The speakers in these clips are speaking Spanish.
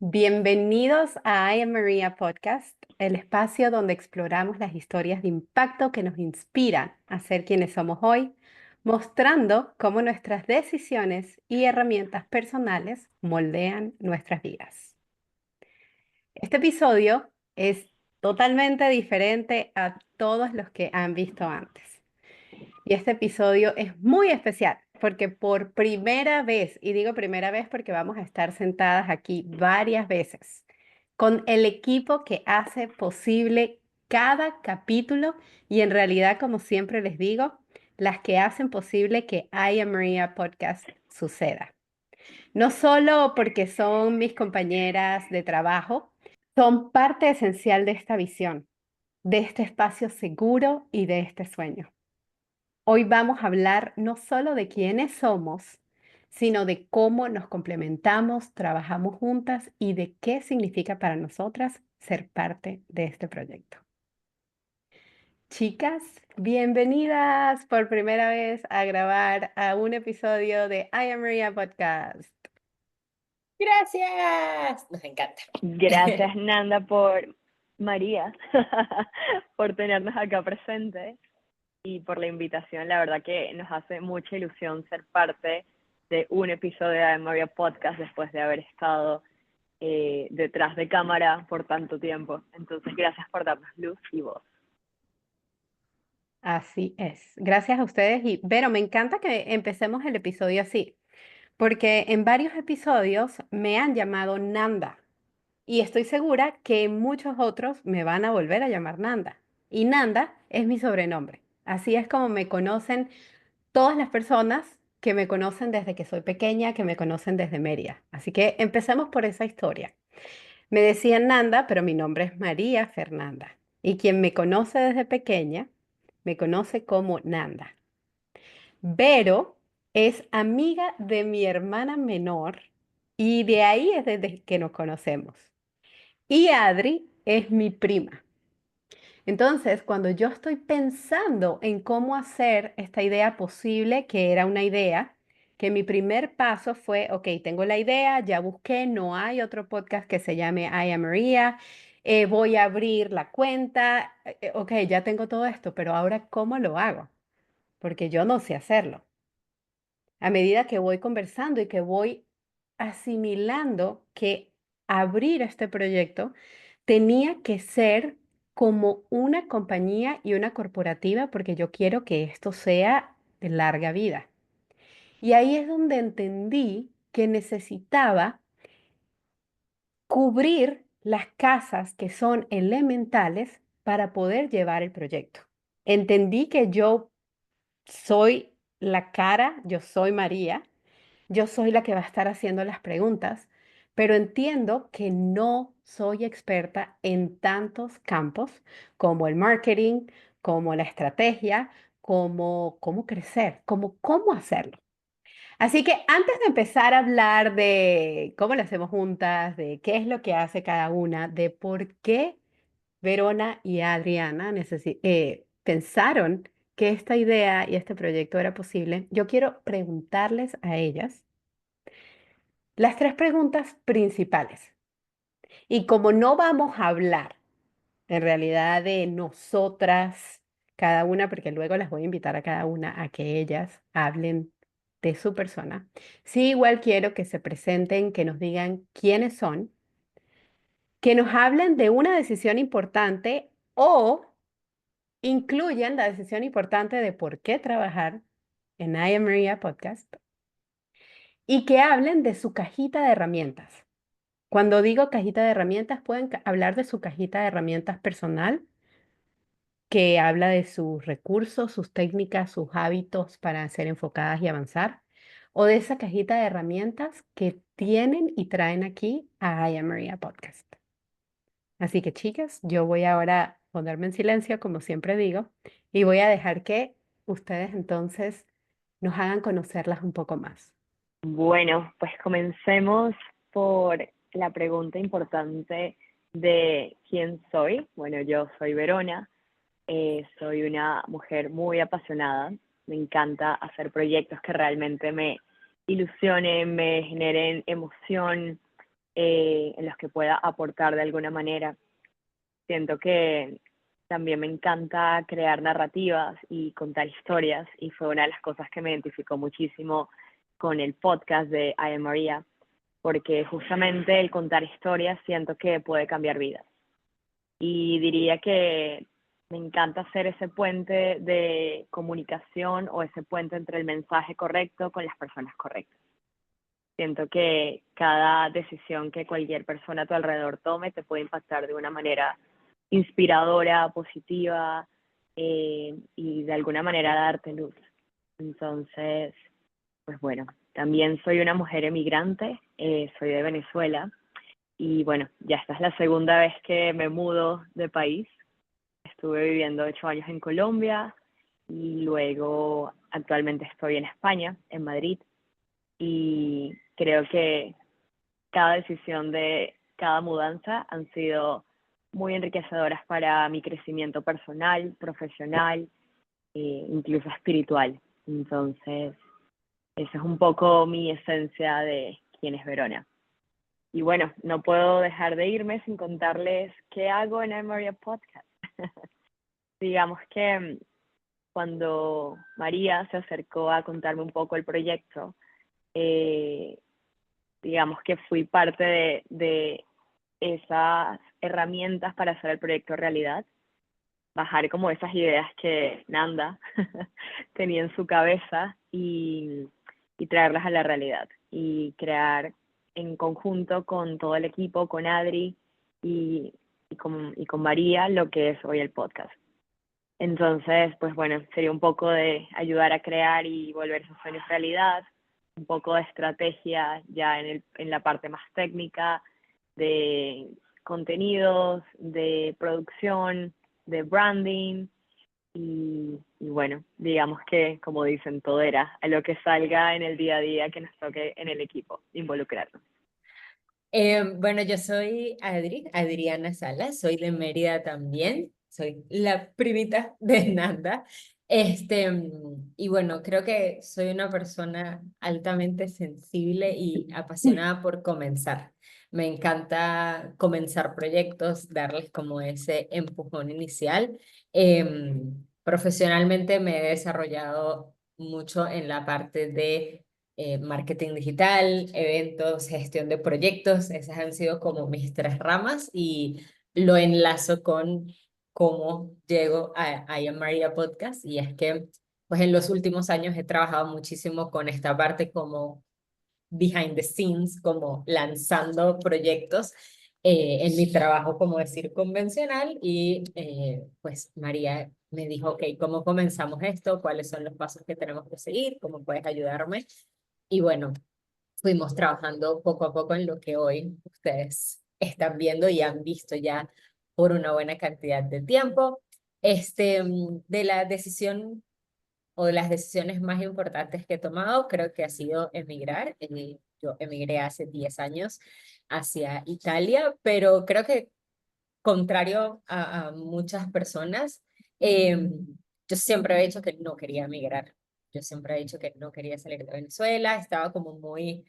Bienvenidos a I Am Maria Podcast, el espacio donde exploramos las historias de impacto que nos inspiran a ser quienes somos hoy, mostrando cómo nuestras decisiones y herramientas personales moldean nuestras vidas. Este episodio es totalmente diferente a todos los que han visto antes. Y este episodio es muy especial porque por primera vez, y digo primera vez porque vamos a estar sentadas aquí varias veces, con el equipo que hace posible cada capítulo y en realidad, como siempre les digo, las que hacen posible que I Am Maria Podcast suceda. No solo porque son mis compañeras de trabajo, son parte esencial de esta visión, de este espacio seguro y de este sueño. Hoy vamos a hablar no solo de quiénes somos, sino de cómo nos complementamos, trabajamos juntas y de qué significa para nosotras ser parte de este proyecto. Chicas, bienvenidas por primera vez a grabar a un episodio de I Am Maria Podcast. Gracias, nos encanta. Gracias, Nanda, por María, por tenernos acá presentes y por la invitación. La verdad que nos hace mucha ilusión ser parte de un episodio de María Podcast después de haber estado detrás de cámara por tanto tiempo. Entonces, gracias por darnos luz y voz. Así es. Gracias a ustedes y Vero, me encanta que empecemos el episodio así, porque en varios episodios me han llamado Nanda. Y estoy segura que muchos otros me van a volver a llamar Nanda. Y Nanda es mi sobrenombre. Así es como me conocen todas las personas que me conocen desde que soy pequeña, que me conocen desde Mérida. Así que empecemos por esa historia. Me decían Nanda, pero mi nombre es María Fernanda. Y quien me conoce desde pequeña, me conoce como Nanda. Vero es amiga de mi hermana menor y de ahí es desde que nos conocemos. Y Adri es mi prima. Entonces, cuando yo estoy pensando en cómo hacer esta idea posible, que era una idea, que mi primer paso fue, ok, tengo la idea, ya busqué, no hay otro podcast que se llame I Am Maria, voy a abrir la cuenta, ok, ya tengo todo esto, pero ahora, ¿cómo lo hago? Porque yo no sé hacerlo. A medida que voy conversando y que voy asimilando que abrir este proyecto tenía que ser como una compañía y una corporativa porque yo quiero que esto sea de larga vida. Y ahí es donde entendí que necesitaba cubrir las casas que son elementales para poder llevar el proyecto. Entendí que yo soy la cara, yo soy María, yo soy la que va a estar haciendo las preguntas, pero entiendo que no soy experta en tantos campos como el marketing, como la estrategia, como cómo crecer, como cómo hacerlo. Así que antes de empezar a hablar de cómo lo hacemos juntas, de qué es lo que hace cada una, de por qué Verona y Adriana pensaron que esta idea y este proyecto era posible, yo quiero preguntarles a ellas las tres preguntas principales. Y como no vamos a hablar en realidad de nosotras, cada una, porque luego las voy a invitar a cada una a que ellas hablen de su persona, sí igual quiero que se presenten, que nos digan quiénes son, que nos hablen de una decisión importante o incluyan la decisión importante de por qué trabajar en I Am Maria Podcast y que hablen de su cajita de herramientas. Cuando digo cajita de herramientas, pueden hablar de su cajita de herramientas personal, que habla de sus recursos, sus técnicas, sus hábitos para ser enfocadas y avanzar, o de esa cajita de herramientas que tienen y traen aquí a I Am Maria Podcast. Así que chicas, yo voy ahora a ponerme en silencio, como siempre digo, y voy a dejar que ustedes entonces nos hagan conocerlas un poco más. Bueno, pues comencemos por la pregunta importante de quién soy. Bueno, yo soy Verona. Soy una mujer muy apasionada, me encanta hacer proyectos que realmente me ilusionen, me generen emoción, en los que pueda aportar de alguna manera. Siento que también me encanta crear narrativas y contar historias, y fue una de las cosas que me identificó muchísimo con el podcast de I Am Maria, porque justamente el contar historias siento que puede cambiar vidas. Y diría que me encanta hacer ese puente de comunicación o ese puente entre el mensaje correcto con las personas correctas. Siento que cada decisión que cualquier persona a tu alrededor tome te puede impactar de una manera inspiradora, positiva, y de alguna manera darte luz. Entonces, pues bueno, también soy una mujer emigrante, soy de Venezuela y bueno, ya esta es la segunda vez que me mudo de país. Estuve viviendo 8 años en Colombia y luego actualmente estoy en España, en Madrid, y creo que cada decisión de cada mudanza han sido muy enriquecedoras para mi crecimiento personal, profesional, incluso espiritual. Entonces, esa es un poco mi esencia de quién es Verona. Y bueno, no puedo dejar de irme sin contarles qué hago en Maria Podcast. Digamos que cuando María se acercó a contarme un poco el proyecto, eh, digamos que fui parte de esas herramientas para hacer el proyecto realidad, bajar como esas ideas que Nanda tenía en su cabeza y traerlas a la realidad y crear en conjunto con todo el equipo, con Adri y con María, lo que es hoy el podcast. Entonces, pues bueno, sería un poco de ayudar a crear y volver esos sueños realidad, un poco de estrategia ya en la parte más técnica, de contenidos, de producción, de branding y bueno, digamos que, como dicen, todo era a lo que salga en el día a día que nos toque en el equipo, involucrarnos. Bueno, yo soy Adriana Salas, soy de Mérida también, soy la primita de Nanda. Y bueno, creo que soy una persona altamente sensible y apasionada por comenzar. Me encanta comenzar proyectos, darles como ese empujón inicial. Profesionalmente me he desarrollado mucho en la parte de marketing digital, eventos, gestión de proyectos. Esas han sido como mis tres ramas y lo enlazo con cómo llego a I Am Maria Podcast. Y es que pues en los últimos años he trabajado muchísimo con esta parte como behind the scenes, como lanzando proyectos en mi trabajo, como decir, convencional. Y pues María me dijo, ok, ¿cómo comenzamos esto? ¿Cuáles son los pasos que tenemos que seguir? ¿Cómo puedes ayudarme? Y bueno, fuimos trabajando poco a poco en lo que hoy ustedes están viendo y han visto ya por una buena cantidad de tiempo. De la decisión o de las decisiones más importantes que he tomado, creo que ha sido emigrar. Yo emigré hace 10 años hacia Italia, pero creo que contrario a muchas personas, yo siempre he dicho que no quería emigrar. Yo siempre he dicho que no quería salir de Venezuela, estaba como muy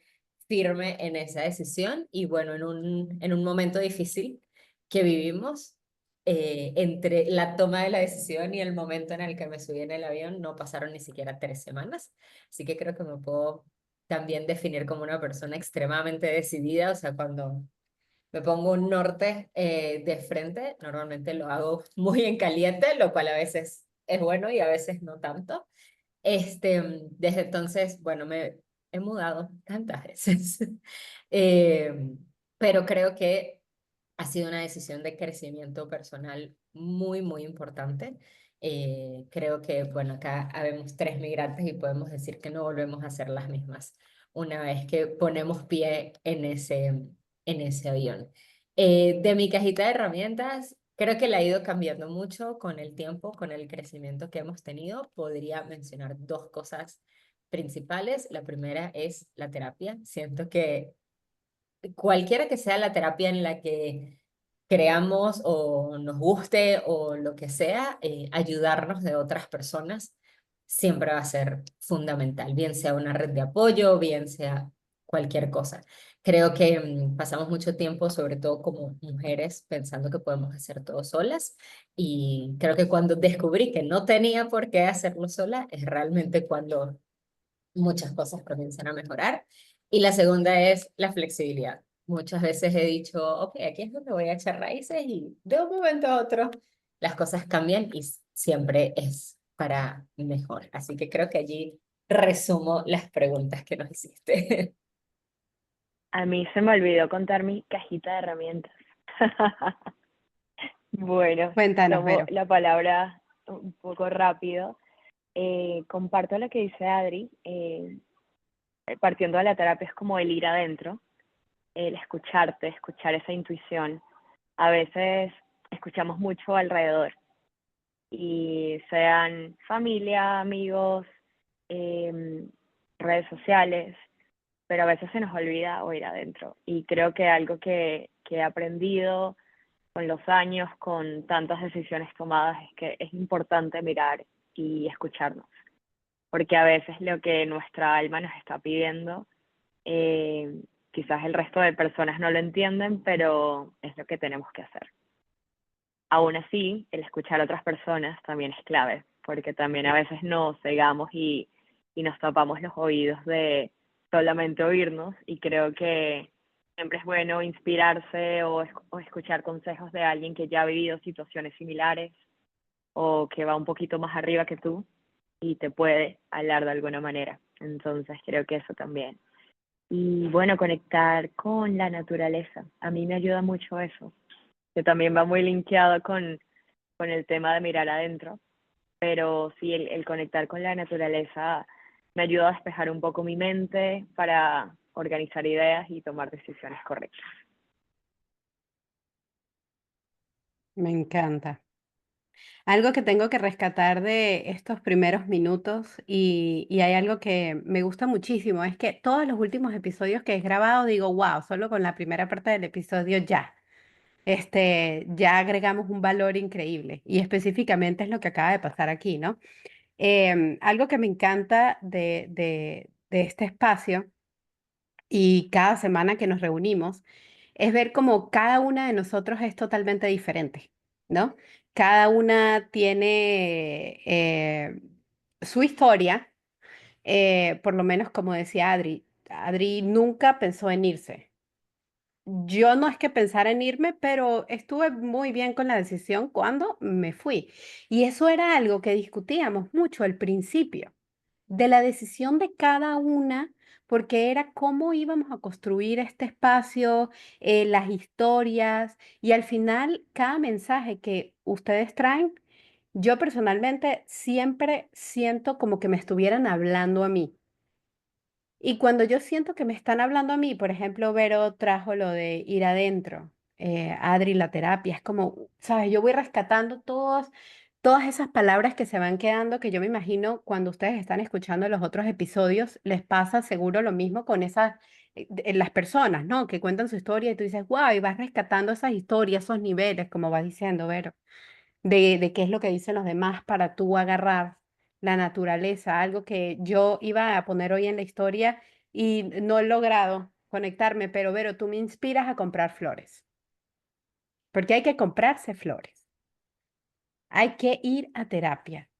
firme en esa decisión y bueno, en un momento difícil que vivimos, entre la toma de la decisión y el momento en el que me subí en el avión, no pasaron ni siquiera 3 semanas, así que creo que me puedo también definir como una persona extremadamente decidida, o sea, cuando me pongo un norte de frente, normalmente lo hago muy en caliente, lo cual a veces es bueno y a veces no tanto. Desde entonces, bueno, me he mudado tantas veces, Eh, pero creo que ha sido una decisión de crecimiento personal muy, muy importante. Creo que, bueno, acá habemos 3 migrantes y podemos decir que no volvemos a ser las mismas una vez que ponemos pie en ese avión. De mi cajita de herramientas, creo que la ha ido cambiando mucho con el tiempo, con el crecimiento que hemos tenido. Podría mencionar dos cosas principales. La primera es la terapia. Siento que cualquiera que sea la terapia en la que creamos o nos guste o lo que sea, ayudarnos de otras personas siempre va a ser fundamental, bien sea una red de apoyo, bien sea cualquier cosa. Creo que pasamos mucho tiempo, sobre todo como mujeres, pensando que podemos hacer todo solas y creo que cuando descubrí que no tenía por qué hacerlo sola es realmente cuando muchas cosas comienzan a mejorar. Y la segunda es la flexibilidad. Muchas veces he dicho, ok, aquí es donde voy a echar raíces y de un momento a otro las cosas cambian y siempre es para mejor. Así que creo que allí resumo las preguntas que nos hiciste. A mí se me olvidó contar mi cajita de herramientas. Bueno, Cuéntanos, tomo Vero. la palabra un poco rápido. Comparto lo que dice Adri. Partiendo de la terapia es como el ir adentro, el escucharte, escuchar esa intuición. A veces escuchamos mucho alrededor y sean familia, amigos, eh, redes sociales, pero a veces se nos olvida oír adentro. Y creo que algo que he aprendido con los años, con tantas decisiones tomadas, es que es importante mirar y escucharnos, porque a veces lo que nuestra alma nos está pidiendo, eh, quizás el resto de personas no lo entienden, pero es lo que tenemos que hacer. Aún así, el escuchar a otras personas también es clave, porque también a veces nos cegamos y nos tapamos los oídos de solamente oírnos, y creo que siempre es bueno inspirarse o escuchar consejos de alguien que ya ha vivido situaciones similares o que va un poquito más arriba que tú y te puede hablar de alguna manera. Entonces creo que eso también. Y bueno, conectar con la naturaleza. A mí me ayuda mucho eso, que también va muy linkeado con el tema de mirar adentro, pero sí, el conectar con la naturaleza me ayuda a despejar un poco mi mente para organizar ideas y tomar decisiones correctas. Me encanta. Algo que tengo que rescatar de estos primeros minutos y hay algo que me gusta muchísimo, es que todos los últimos episodios que he grabado digo, wow, solo con la primera parte del episodio ya, ya agregamos un valor increíble y específicamente es lo que acaba de pasar aquí, ¿no? Algo que me encanta de este espacio y cada semana que nos reunimos es ver cómo cada una de nosotros es totalmente diferente, ¿no? Cada una tiene su historia, por lo menos como decía Adri, Adri nunca pensó en irse. Yo no es que pensara en irme, pero estuve muy bien con la decisión cuando me fui. Y eso era algo que discutíamos mucho al principio de la decisión de cada una, porque era cómo íbamos a construir este espacio, las historias y al final cada mensaje que ustedes traen, yo personalmente siempre siento como que me estuvieran hablando a mí. Y cuando yo siento que me están hablando a mí, por ejemplo, Vero trajo lo de ir adentro, Adri la terapia, es como, ¿sabes? Yo voy rescatando todas esas palabras que se van quedando, que yo me imagino cuando ustedes están escuchando los otros episodios, les pasa seguro lo mismo con esas, las personas, ¿no? Que cuentan su historia y tú dices, wow, y vas rescatando esas historias, esos niveles, como vas diciendo, Vero de qué es lo que dicen los demás para tú agarrar la naturaleza, algo que yo iba a poner hoy en la historia y no he logrado conectarme, pero Vero, tú me inspiras a comprar flores, porque hay que comprarse flores, hay que ir a terapia.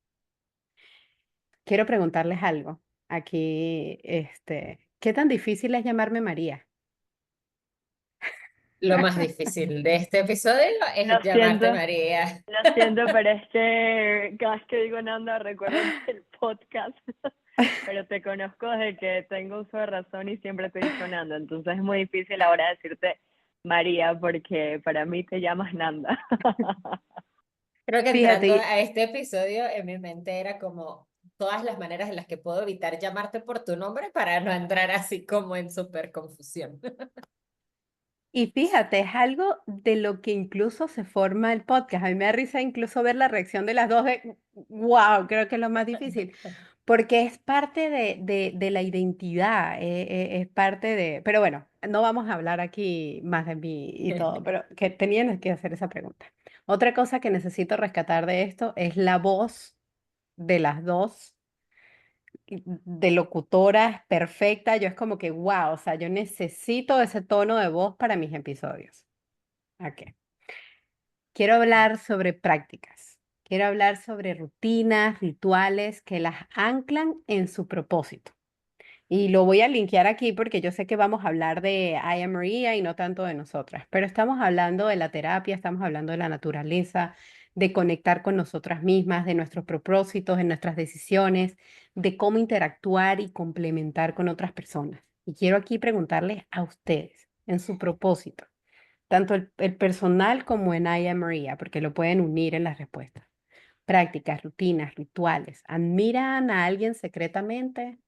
Quiero preguntarles algo aquí, ¿qué tan difícil es llamarme María? Lo más difícil de este episodio Lo es llamarte siento, María. lo siento, pero es que cada vez que digo Nanda recuerdo el podcast, pero te conozco desde que tengo uso de razón y siempre te he dicho Nanda, entonces es muy difícil ahora decirte María porque para mí te llamas Nanda. Creo que Fíjate, entrando a este episodio en mi mente era como todas las maneras en las que puedo evitar llamarte por tu nombre para no entrar así como en súper confusión. y fíjate, es algo de lo que incluso se forma el podcast. A mí me da risa incluso ver la reacción de las dos de, wow, creo que es lo más difícil, porque es parte de la identidad, es parte de, pero bueno, no vamos a hablar aquí más de mí y todo, pero que tenían que hacer esa pregunta. Otra cosa que necesito rescatar de esto es la voz de las dos, de locutora perfecta, yo es como que, wow, o sea, yo necesito ese tono de voz para mis episodios. Ok. Quiero hablar sobre prácticas. Quiero hablar sobre rutinas, rituales que las anclan en su propósito. Y lo voy a linkear aquí porque yo sé que vamos a hablar de I Am Maria y no tanto de nosotras, pero estamos hablando de la terapia, estamos hablando de la naturaleza, de conectar con nosotras mismas, de nuestros propósitos, de nuestras decisiones, de cómo interactuar y complementar con otras personas. Y quiero aquí preguntarles a ustedes, en su propósito, tanto el personal como en I Am Maria, porque lo pueden unir en las respuestas. Prácticas, rutinas, rituales. ¿Admiran a alguien secretamente?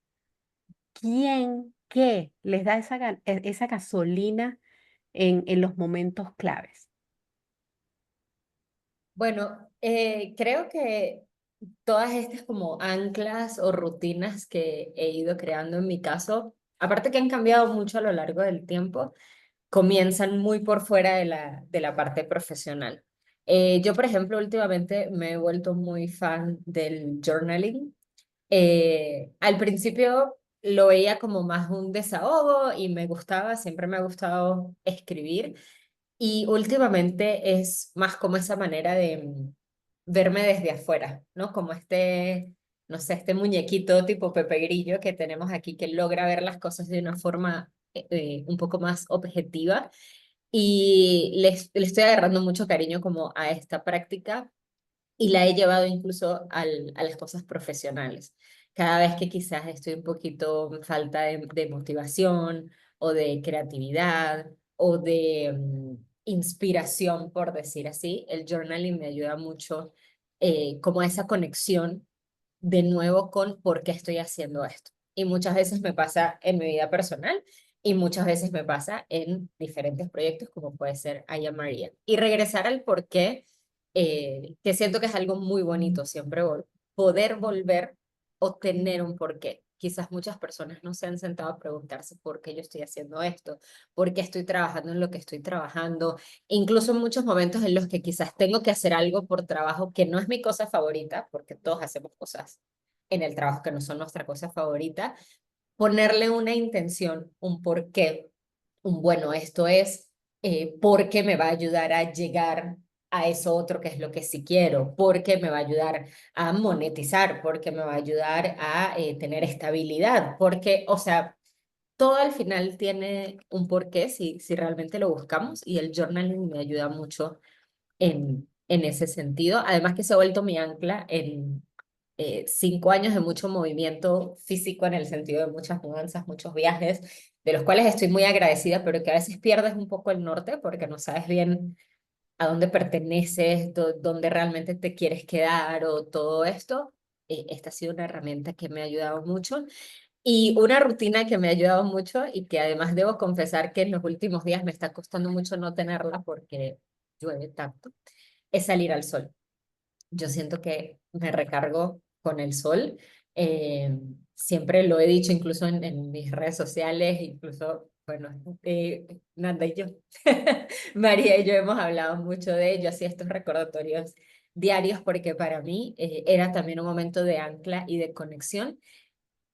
¿Quién, qué les da esa gasolina en los momentos claves? Bueno, creo que todas estas como anclas o rutinas que he ido creando en mi caso, aparte que han cambiado mucho a lo largo del tiempo, comienzan muy por fuera de la parte profesional. Yo, por ejemplo, últimamente me he vuelto muy fan del journaling. Al principio lo veía como más un desahogo y me gustaba, siempre me ha gustado escribir. Y últimamente es más como esa manera de verme desde afuera, ¿no? Como este, no sé, este muñequito tipo Pepe Grillo que tenemos aquí que logra ver las cosas de una forma un poco más objetiva. Y le estoy agarrando mucho cariño como a esta práctica y la he llevado incluso a las cosas profesionales. Cada vez que quizás estoy un poquito en falta de motivación o de creatividad o de inspiración, por decir así, el journaling me ayuda mucho como a esa conexión de nuevo con por qué estoy haciendo esto. Y muchas veces me pasa en mi vida personal y muchas veces me pasa en diferentes proyectos como puede ser Aya María. Y regresar al por qué que siento que es algo muy bonito siempre poder volver o tener un porqué. Quizás muchas personas no se han sentado a preguntarse por qué yo estoy haciendo esto, por qué estoy trabajando en lo que estoy trabajando, incluso en muchos momentos en los que quizás tengo que hacer algo por trabajo que no es mi cosa favorita, porque todos hacemos cosas en el trabajo que no son nuestra cosa favorita, ponerle una intención, un porqué, un bueno, esto es porque me va a ayudar a llegar a eso otro que es lo que sí quiero, porque me va a ayudar a monetizar, porque me va a ayudar a tener estabilidad, porque, o sea, todo al final tiene un porqué si realmente lo buscamos y el journaling me ayuda mucho en ese sentido. Además que se ha vuelto mi ancla en 5 años de mucho movimiento físico en el sentido de muchas mudanzas, muchos viajes, de los cuales estoy muy agradecida, pero que a veces pierdes un poco el norte porque no sabes bien a dónde perteneces, dónde realmente te quieres quedar o todo esto. Esta ha sido una herramienta que me ha ayudado mucho y una rutina que me ha ayudado mucho y que además debo confesar que en los últimos días me está costando mucho no tenerla porque llueve tanto, es salir al sol. Yo siento que me recargo con el sol. Siempre lo he dicho, incluso en mis redes sociales, incluso, bueno, Nanda y yo, María y yo hemos hablado mucho de ello, así estos recordatorios diarios, porque para mí era también un momento de ancla y de conexión.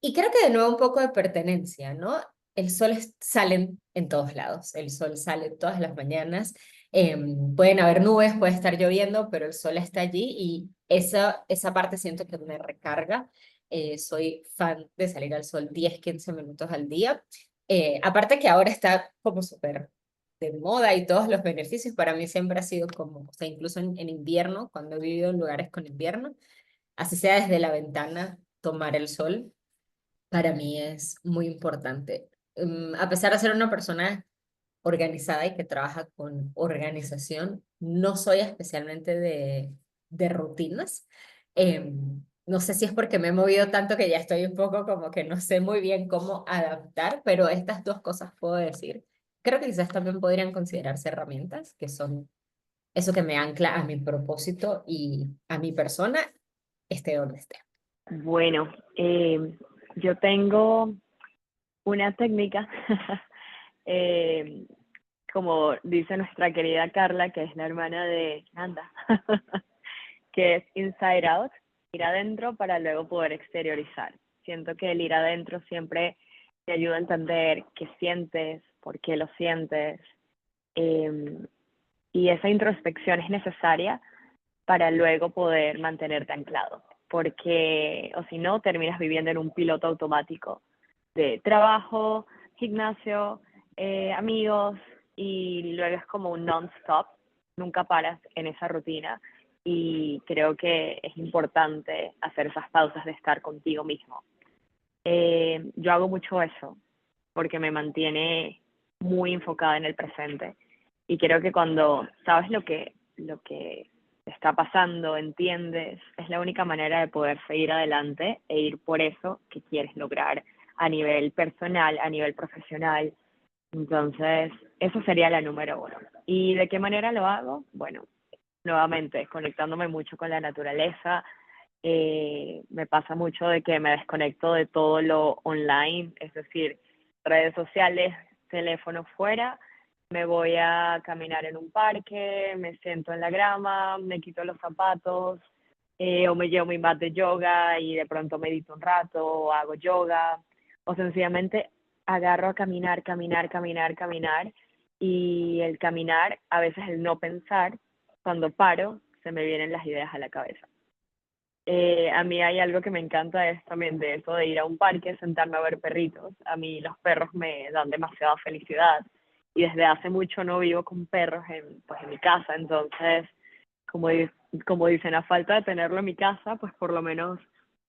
Y creo que de nuevo un poco de pertenencia, ¿no? El sol sale en todos lados, el sol sale todas las mañanas, pueden haber nubes, puede estar lloviendo, pero el sol está allí y esa parte siento que me recarga. Soy fan de salir al sol 10 15 minutos al día. Aparte que ahora está como súper de moda y todos los beneficios, para mí siempre ha sido como, o sea, incluso en invierno, cuando he vivido en lugares con invierno, así sea desde la ventana, tomar el sol para mí es muy importante. A pesar de ser una persona organizada y que trabaja con organización, no soy especialmente de rutinas. No sé si es porque me he movido tanto que ya estoy un poco como que no sé muy bien cómo adaptar, pero estas dos cosas puedo decir. Creo que quizás también podrían considerarse herramientas, que son eso que me ancla a mi propósito y a mi persona, esté donde esté. Bueno, yo tengo una técnica, eh, como dice nuestra querida Carla, que es la hermana de Nanda, que es inside out, ir adentro para luego poder exteriorizar. Siento que el ir adentro siempre te ayuda a entender qué sientes, por qué lo sientes, em, y esa introspección es necesaria para luego poder mantenerte anclado, porque o si no, terminas viviendo en un piloto automático de trabajo, gimnasio, amigos, y luego es como un non-stop, nunca paras en esa rutina, y creo que es importante hacer esas pausas de estar contigo mismo. Yo hago mucho eso porque me mantiene muy enfocada en el presente, y creo que cuando sabes lo que te está pasando, entiendes, es la única manera de poder seguir adelante e ir por eso que quieres lograr a nivel personal, a nivel profesional. Entonces, eso sería la número uno. ¿Y de qué manera lo hago? Bueno, nuevamente, conectándome mucho con la naturaleza. Me pasa mucho de que me desconecto de todo lo online, es decir, redes sociales, teléfono fuera, me voy a caminar en un parque, me siento en la grama, me quito los zapatos, o me llevo mi mat de yoga y de pronto medito un rato, o hago yoga, o sencillamente agarro a caminar, caminar, caminar, caminar, y el caminar, a veces el no pensar, cuando paro, se me vienen las ideas a la cabeza. A mí hay algo que me encanta, es también de eso de ir a un parque, sentarme a ver perritos. A mí los perros me dan demasiada felicidad, y desde hace mucho no vivo con perros pues en mi casa, entonces, como, como dicen, a falta de tenerlo en mi casa, pues por lo menos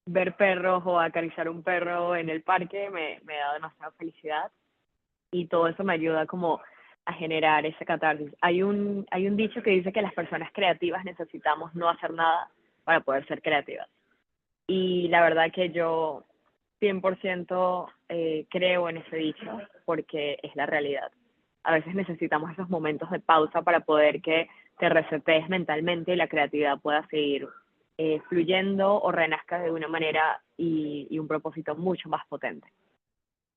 ver perros o acariciar un perro en el parque me da demasiada felicidad, y todo eso me ayuda como a generar ese catarsis. Hay un dicho que dice que las personas creativas necesitamos no hacer nada para poder ser creativas. Y la verdad que yo 100% creo en ese dicho, porque es la realidad. A veces necesitamos esos momentos de pausa para poder que te resetees mentalmente y la creatividad pueda seguir fluyendo o renazca de una manera y un propósito mucho más potente.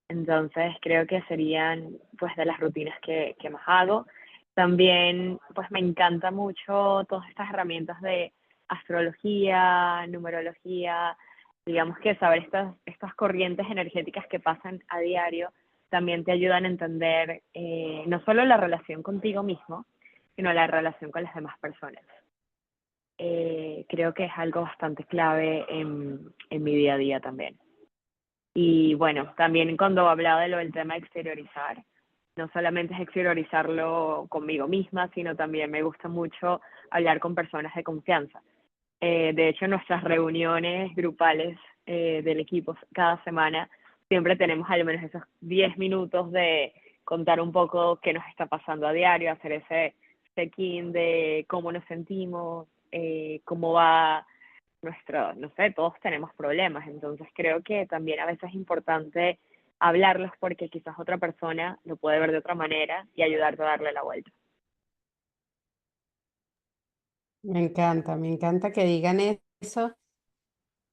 Entonces creo que serían pues de las rutinas que más hago. También pues me encanta mucho todas estas herramientas de astrología, numerología, digamos que saber estas corrientes energéticas que pasan a diario también te ayudan a entender no solo la relación contigo mismo, sino la relación con las demás personas. Creo que es algo bastante clave en mi día a día también. Y bueno, también cuando hablaba de lo del tema de exteriorizar, no solamente es exteriorizarlo conmigo misma, sino también me gusta mucho hablar con personas de confianza. De hecho, en nuestras reuniones grupales del equipo cada semana siempre tenemos al menos esos 10 minutos de contar un poco qué nos está pasando a diario, hacer ese check-in de cómo nos sentimos, cómo va no sé, todos tenemos problemas, entonces creo que también a veces es importante hablarlos, porque quizás otra persona lo puede ver de otra manera y ayudarte a darle la vuelta. Me encanta que digan eso,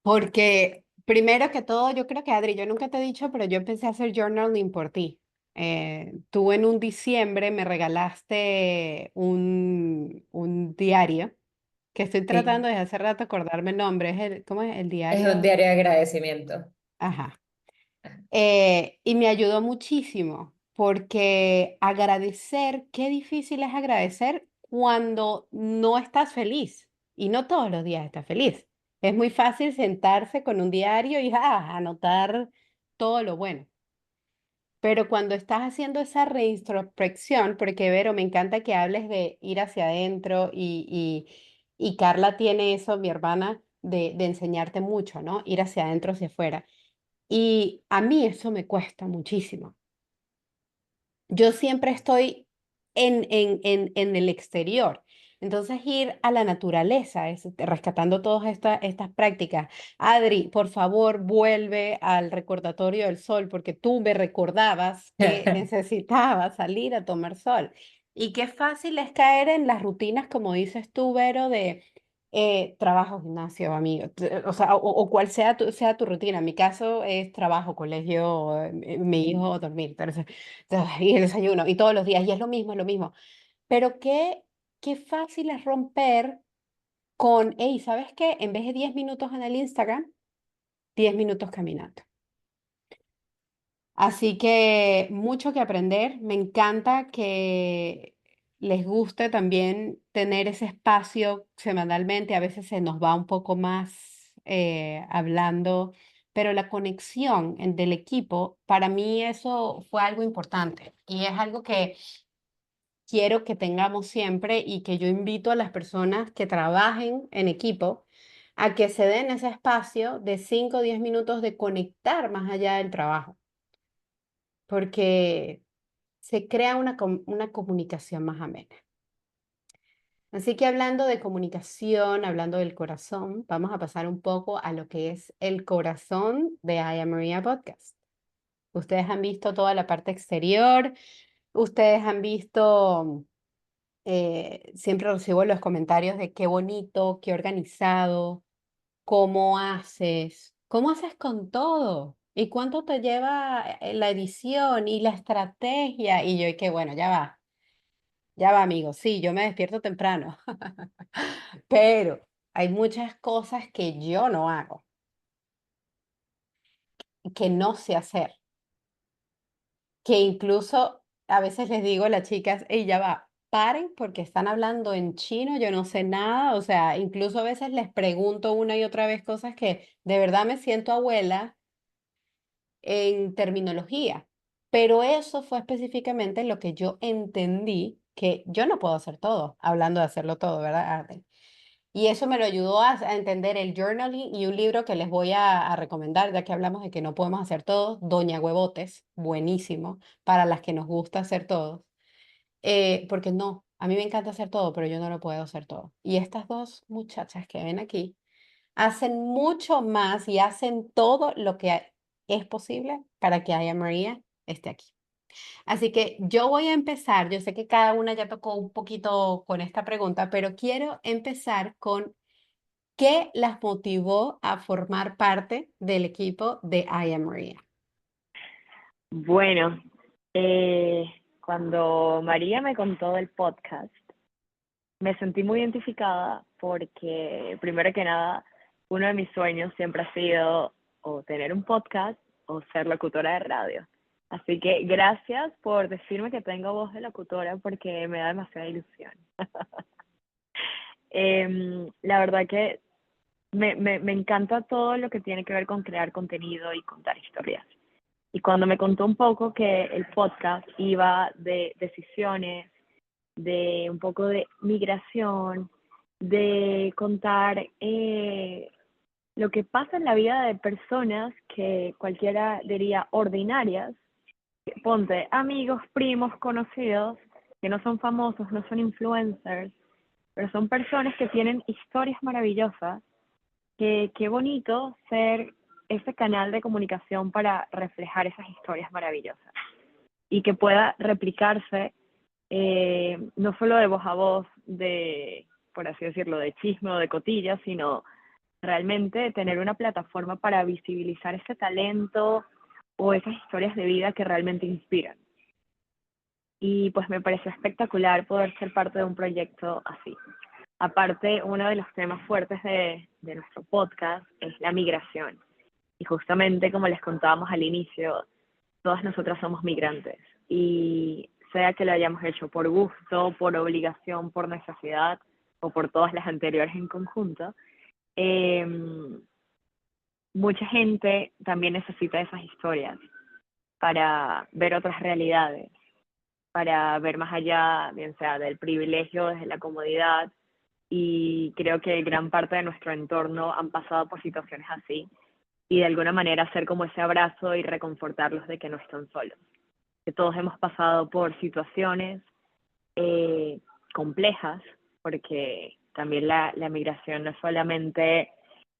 porque primero que todo, yo creo que Adri, yo nunca te he dicho, pero yo empecé a hacer journaling por ti. Tú en un diciembre me regalaste un diario que estoy Sí, tratando desde hace rato acordarme el nombre. ¿Cómo es el es un diario? diario de agradecimiento. Ajá. Y me ayudó muchísimo porque agradecer, qué difícil es agradecer cuando no estás feliz y no todos los días estás feliz. Es muy fácil sentarse con un diario y anotar todo lo bueno. Pero cuando estás haciendo esa reintrospección, porque Vero, me encanta que hables de ir hacia adentro y Carla tiene eso, mi hermana, de enseñarte mucho, ¿no? Ir hacia adentro, hacia afuera. Y a mí eso me cuesta muchísimo. Yo siempre estoy en el exterior. Entonces, ir a la naturaleza, rescatando todas estas prácticas. Adri, por favor, vuelve al recordatorio del sol, porque tú me recordabas que necesitaba salir a tomar sol. Y qué fácil es caer en las rutinas, como dices tú, Vero, de trabajo, gimnasio, amigo, o sea, o cual sea tu rutina. En mi caso es trabajo, colegio, mi hijo, dormir, entonces, y el desayuno, y todos los días, y es lo mismo, es lo mismo. Pero qué fácil es romper con, hey, ¿sabes qué? En vez de 10 minutos en el Instagram, 10 minutos caminando. Así que mucho que aprender. Me encanta que les guste también tener ese espacio semanalmente. A veces se nos va un poco más hablando, pero la conexión del equipo, para mí eso fue algo importante y es algo que quiero que tengamos siempre y que yo invito a las personas que trabajen en equipo a que se den ese espacio de 5 o 10 minutos de conectar más allá del trabajo, porque se crea una comunicación más amena. Así que hablando de comunicación, hablando del corazón, vamos a pasar un poco a lo que es el corazón de I Am Maria Podcast. Ustedes han visto toda la parte exterior, ustedes han visto, siempre recibo los comentarios de qué bonito, qué organizado, cómo haces con todo y cuánto te lleva la edición y la estrategia. Y yo, y que bueno, ya va, amigo, sí, yo me despierto temprano, pero hay muchas cosas que yo no hago, que no sé hacer, que incluso a veces les digo a las chicas, hey, ya va, paren porque están hablando en chino, yo no sé nada, o sea, incluso a veces les pregunto una y otra vez cosas que de verdad me siento abuela en terminología, pero eso fue específicamente lo que yo entendí, que yo no puedo hacer todo, hablando de hacerlo todo, ¿verdad, Arden? Y eso me lo ayudó a entender el journaling y un libro que les voy a recomendar, ya que hablamos de que no podemos hacer todo, Doña Huevotes, buenísimo, para las que nos gusta hacer todo. Porque no, a mí me encanta hacer todo, pero yo no lo puedo hacer todo. Y estas dos muchachas que ven aquí hacen mucho más y hacen todo lo que es posible para que Aya María esté aquí. Así que yo voy a empezar, yo sé que cada una ya tocó un poquito con esta pregunta, pero quiero empezar con qué las motivó a formar parte del equipo de I Am Maria. Bueno, cuando María me contó del podcast, me sentí muy identificada porque, primero que nada, uno de mis sueños siempre ha sido o tener un podcast o ser locutora de radio. Así que gracias por decirme que tengo voz de locutora porque me da demasiada ilusión. La verdad que me encanta todo lo que tiene que ver con crear contenido y contar historias. Y cuando me contó un poco que el podcast iba de decisiones, de un poco de migración, de contar lo que pasa en la vida de personas que cualquiera diría ordinarias, ponte amigos, primos, conocidos, que no son famosos, no son influencers, pero son personas que tienen historias maravillosas, que qué bonito ser ese canal de comunicación para reflejar esas historias maravillosas y que pueda replicarse no solo de voz a voz, de, por así decirlo, de chisme o de cotilla, sino realmente tener una plataforma para visibilizar ese talento o esas historias de vida que realmente inspiran. Y pues me pareció espectacular poder ser parte de un proyecto así. Aparte, uno de los temas fuertes de nuestro podcast es la migración. Y justamente como les contábamos al inicio, todas nosotras somos migrantes. Y sea que lo hayamos hecho por gusto, por obligación, por necesidad o por todas las anteriores en conjunto, eh, mucha gente también necesita esas historias para ver otras realidades, para ver más allá, bien sea del privilegio, desde la comodidad, y creo que gran parte de nuestro entorno han pasado por situaciones así, y de alguna manera hacer como ese abrazo y reconfortarlos de que no están solos, que todos hemos pasado por situaciones complejas, porque también la migración no es solamente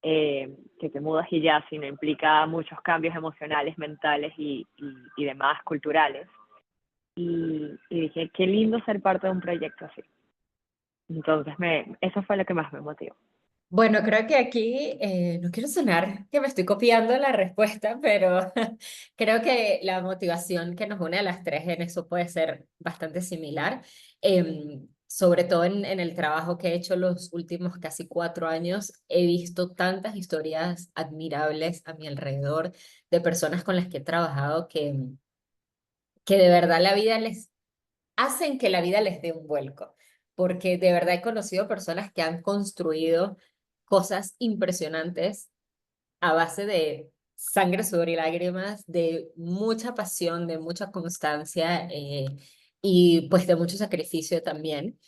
que te mudas y ya, sino implica muchos cambios emocionales, mentales y demás, culturales. Y dije, qué lindo ser parte de un proyecto así. Entonces, eso fue lo que más me motivó. Bueno, creo que aquí no quiero sonar que me estoy copiando la respuesta, pero creo que la motivación que nos une a las tres en eso puede ser bastante similar. sobre todo en el trabajo que he hecho los últimos casi 4 años, he visto tantas historias admirables a mi alrededor de personas con las que he trabajado que de verdad la vida les hacen que la vida les dé un vuelco, porque de verdad he conocido personas que han construido cosas impresionantes a base de sangre, sudor y lágrimas, de mucha pasión, de mucha constancia y pues de mucho sacrificio también.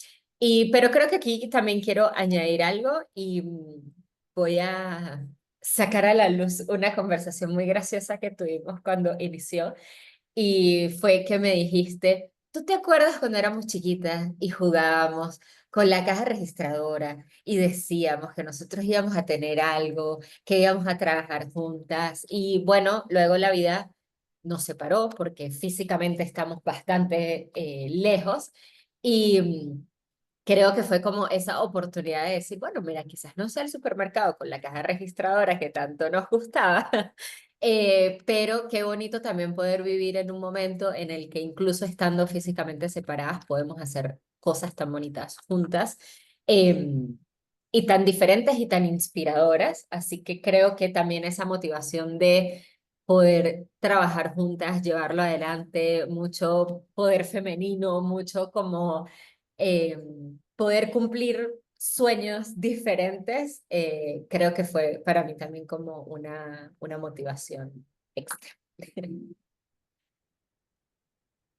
Pero creo que aquí también quiero añadir algo y voy a sacar a la luz una conversación muy graciosa que tuvimos cuando inició y fue que me dijiste, ¿tú te acuerdas cuando éramos chiquitas y jugábamos con la caja registradora y decíamos que nosotros íbamos a tener algo, que íbamos a trabajar juntas? Y bueno, luego la vida nos separó porque físicamente estamos bastante lejos y creo que fue como esa oportunidad de decir, bueno, mira, quizás no sea el supermercado con la caja registradora que tanto nos gustaba, pero qué bonito también poder vivir en un momento en el que incluso estando físicamente separadas podemos hacer cosas tan bonitas juntas y tan diferentes y tan inspiradoras. Así que creo que también esa motivación de poder trabajar juntas, llevarlo adelante, mucho poder femenino, mucho como eh, poder cumplir sueños diferentes, creo que fue para mí también como una motivación extra.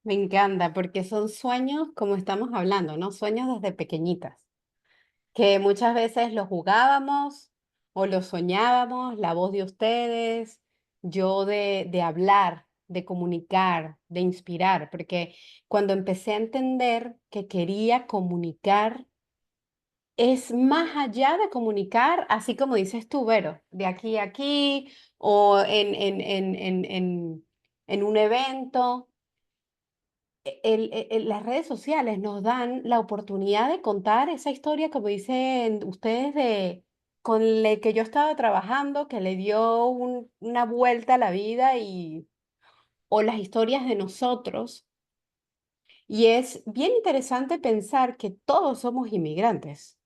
Me encanta porque son sueños como estamos hablando, ¿no? Sueños desde pequeñitas, que muchas veces los jugábamos o los soñábamos, la voz de ustedes, yo de hablar, de comunicar, de inspirar, porque cuando empecé a entender que quería comunicar, es más allá de comunicar, así como dices tú, Vero, de aquí a aquí o en un evento. Las redes sociales nos dan la oportunidad de contar esa historia, como dicen ustedes, con el que yo estaba trabajando, que le dio una vuelta a la vida o las historias de nosotros. Y es bien interesante pensar que todos somos inmigrantes.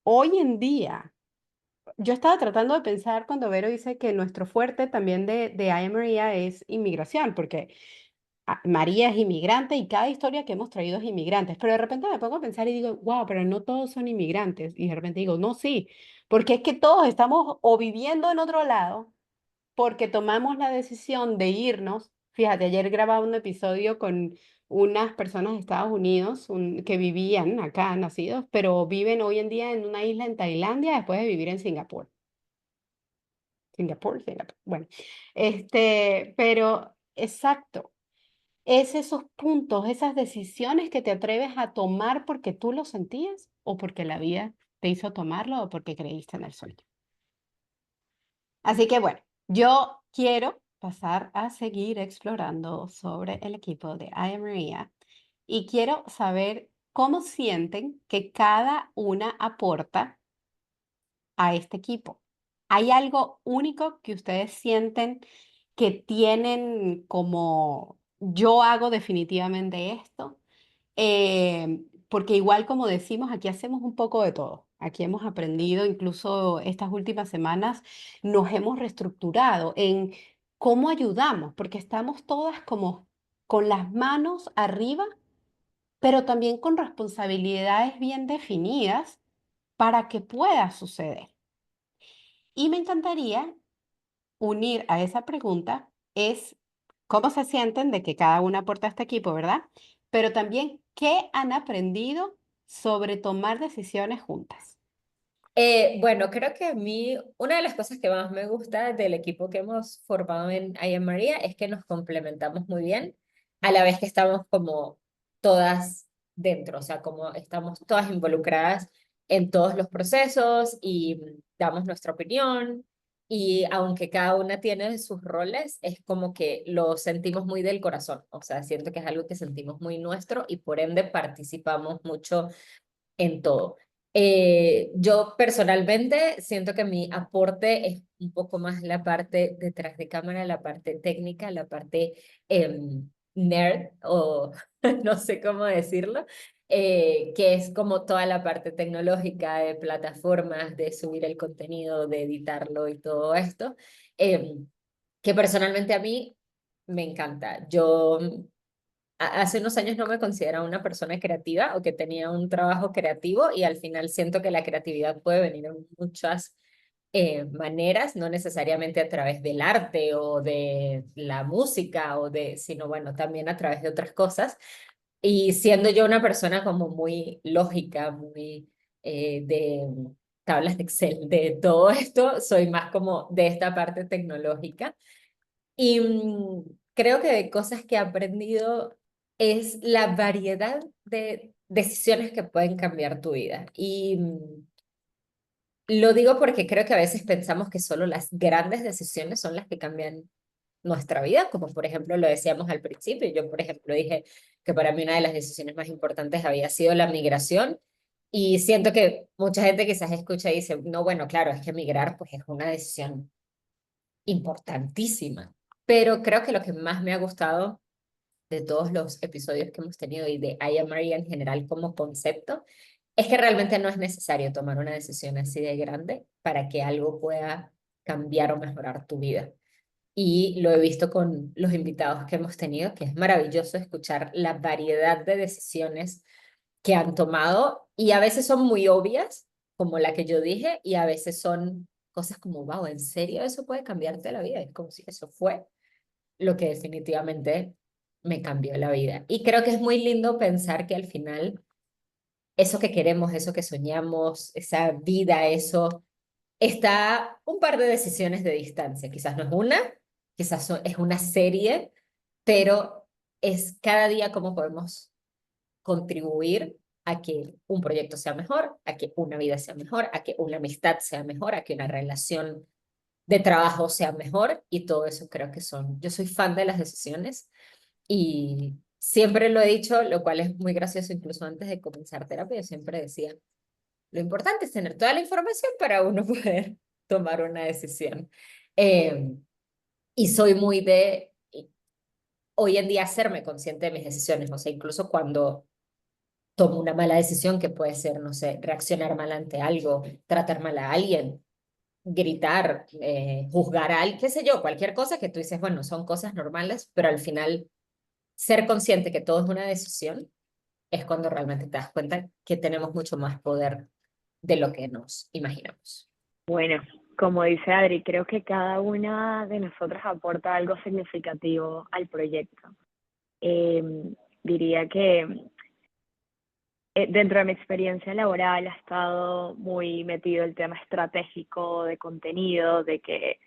Hoy en día, yo estaba tratando de pensar cuando Vero dice que nuestro fuerte también de I Am María es inmigración, porque María es inmigrante y cada historia que hemos traído es inmigrantes, pero de repente me pongo a pensar y digo, wow, pero no todos son inmigrantes. Y de repente digo, no, sí, porque es que todos estamos o viviendo en otro lado, porque tomamos la decisión de irnos. Fíjate, ayer grababa un episodio con unas personas de Estados Unidos que vivían acá, nacidos, pero viven hoy en día en una isla en Tailandia después de vivir en Singapur. Singapur. Bueno, pero exacto. Es esos puntos, esas decisiones que te atreves a tomar porque tú lo sentías o porque la vida te hizo tomarlo o porque creíste en el sueño. Así que bueno, yo quiero pasar a seguir explorando sobre el equipo de I Am Maria y quiero saber cómo sienten que cada una aporta a este equipo. ¿Hay algo único que ustedes sienten que tienen como yo hago definitivamente esto? Porque igual como decimos, aquí hacemos un poco de todo. Aquí hemos aprendido, incluso estas últimas semanas, nos hemos reestructurado en cómo ayudamos, porque estamos todas como con las manos arriba, pero también con responsabilidades bien definidas para que pueda suceder. Y me encantaría unir a esa pregunta es cómo se sienten de que cada una aporta a este equipo, ¿verdad? Pero también qué han aprendido sobre tomar decisiones juntas. Bueno, creo que a mí una de las cosas que más me gusta del equipo que hemos formado en I Am María es que nos complementamos muy bien, a la vez que estamos como todas dentro, o sea, como estamos todas involucradas en todos los procesos y damos nuestra opinión y aunque cada una tiene sus roles, es como que lo sentimos muy del corazón, o sea, siento que es algo que sentimos muy nuestro y por ende participamos mucho en todo. Yo personalmente siento que mi aporte es un poco más la parte detrás de cámara, la parte técnica, la parte nerd o no sé cómo decirlo. que es como toda la parte tecnológica de plataformas, de subir el contenido, de editarlo y todo esto, eh, que personalmente a mí me encanta. Yo hace unos años no me consideraba una persona creativa o que tenía un trabajo creativo y al final siento que la creatividad puede venir en muchas maneras, no necesariamente a través del arte o de la música o de, sino bueno, también a través de otras cosas. Y siendo yo una persona como muy lógica, muy de tablas de Excel, de todo esto, soy más como de esta parte tecnológica. Y creo que de cosas que he aprendido es la variedad de decisiones que pueden cambiar tu vida. Y lo digo porque creo que a veces pensamos que solo las grandes decisiones son las que cambian nuestra vida, como por ejemplo lo decíamos al principio. Yo, por ejemplo, dije que para mí una de las decisiones más importantes había sido la migración y siento que mucha gente quizás escucha y dice, no, bueno, claro, es que migrar pues es una decisión importantísima, pero creo que lo que más me ha gustado de todos los episodios que hemos tenido y de I Am Maria en general como concepto es que realmente no es necesario tomar una decisión así de grande para que algo pueda cambiar o mejorar tu vida. Y lo he visto con los invitados que hemos tenido, que es maravilloso escuchar la variedad de decisiones que han tomado y a veces son muy obvias, como la que yo dije, y a veces son cosas como, wow, ¿en serio eso puede cambiarte la vida? Es como si eso fue lo que definitivamente me cambió la vida. Y creo que es muy lindo pensar que al final eso que queremos, eso que soñamos, esa vida, eso está un par de decisiones de distancia. Quizás no es una, quizás es una serie, pero es cada día cómo podemos contribuir a que un proyecto sea mejor, a que una vida sea mejor, a que una amistad sea mejor, a que una relación de trabajo sea mejor y todo eso creo que son. Yo soy fan de las decisiones y siempre lo he dicho, lo cual es muy gracioso, incluso antes de comenzar terapia, yo siempre decía, lo importante es tener toda la información para uno poder tomar una decisión. Eh, y soy muy de hoy en día hacerme consciente de mis decisiones, o sea, incluso cuando tomo una mala decisión que puede ser, no sé, reaccionar mal ante algo, tratar mal a alguien, gritar, juzgar a alguien, qué sé yo, cualquier cosa que tú dices, bueno, son cosas normales, pero al final ser consciente que todo es una decisión es cuando realmente te das cuenta que tenemos mucho más poder de lo que nos imaginamos. Bueno, como dice Adri, creo que cada una de nosotras aporta algo significativo al proyecto. Eh, Diría que dentro de mi experiencia laboral ha estado muy metido el tema estratégico de contenido, de que